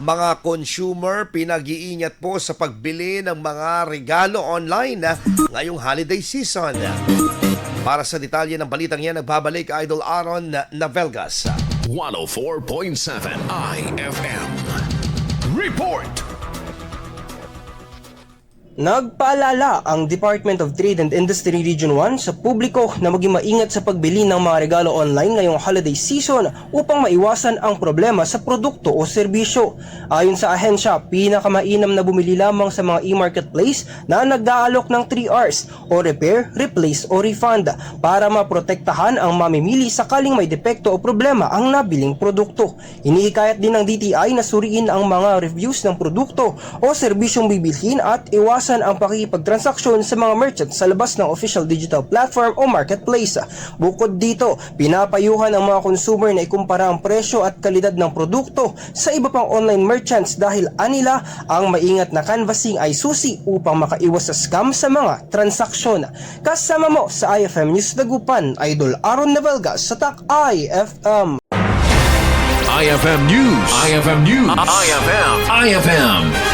Mga consumer, pinag-iingat po sa pagbili ng mga regalo online ngayong holiday season. Para sa detalye ng balitang yan, nagbabalik Idol Aaron Navelgas. 104.7 IFM. Report! Nagpaalala ang Department of Trade and Industry Region 1 sa publiko na maging maingat sa pagbili ng mga regalo online ngayong holiday season upang maiwasan ang problema sa produkto o serbisyo. Ayon sa ahensya, pinakamainam na bumili lamang sa mga e-marketplace na nag-aalok ng 3 Rs o repair, replace o refund para maprotektahan ang mamimili sakaling may depekto o problema ang nabiling produkto. Inihikayat din ng DTI na suriin ang mga reviews ng produkto o serbisyong bibilhin at iwasan ang pakikipagtransaksyon sa mga merchants sa labas ng official digital platform o marketplace. Bukod dito, pinapayuhan ang mga consumer na ikumpara ang presyo at kalidad ng produkto sa iba pang online merchants dahil anila ang maingat na canvassing ay susi upang makaiwas sa scam sa mga transaksyon. Kasama mo sa IFM News Dagupan, Idol Aaron Navelgas sa TAC IFM. IFM News. IFM News. IFM.